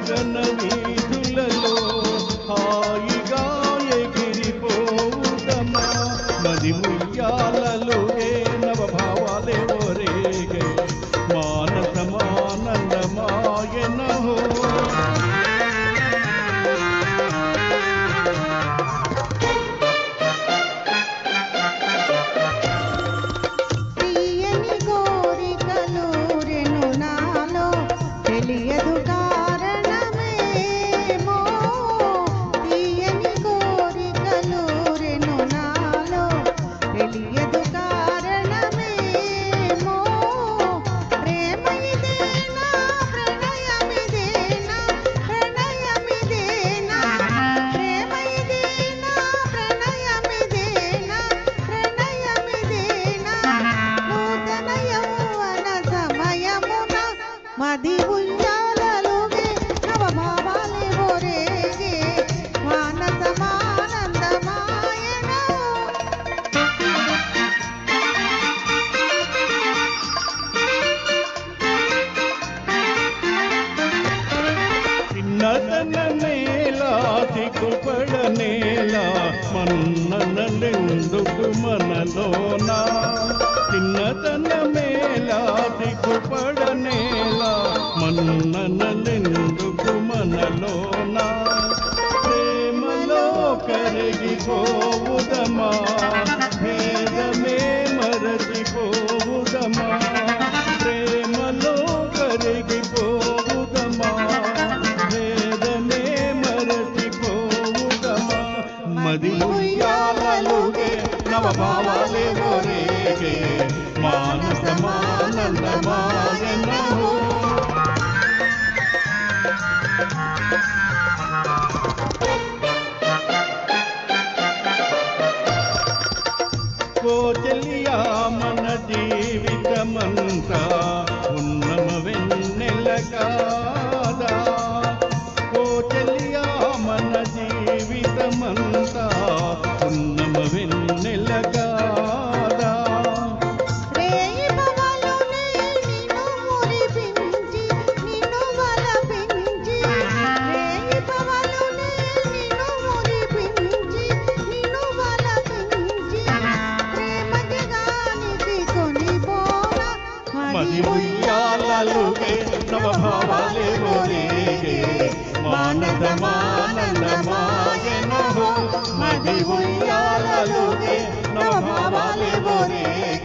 గగన వీధులలో హాయిగా ఎగిరిపోవుదమా మది ముయ్యాలలుగే నవభావాలే ఒరేగే మానసమానందమాయనహో మది ఉయ్యాలలుగే నవభావాలే ఒరేగే మానసమానందమాయనో చిన్నతన నేల దిగుపడ నేల మన్ననలెందుకు మనలోనా చిన్నతన మేళ దిగుపడ నేల మన్ననలెందుకు మనలోనా ప్రేమలో కరిగిపోవుదమా భేదమే మరచిపోవుదమా ప్రేమలో కరిగిపోవుదమా భేదమే మరచిపోవుదమా మది ఉయ్యాలలుగే నవభావాలే ఒరేగే మానసమానందమాయనహో ఓ చెలియా మన జీవితమంతా ఉన్నమ వెన్నెల కాదా ఓ చెలియా మన జీవితమంతా ఉన్నమ వెన్నెల కాదా రేయి పవలునే నిన్ను మురిపించి నిన్ను వలపించి రేయి పవలునే నిన్ను మురిపించి నిన్ను వలపించి ప్రేమ జగానికి కొనిపోనా మది ఉయ్యాలలుగే నవభావాలే ఒరేగే మానసమానందమాయనహో మది ఉయ్యాలలుగే నవభావాలే ఒరేగే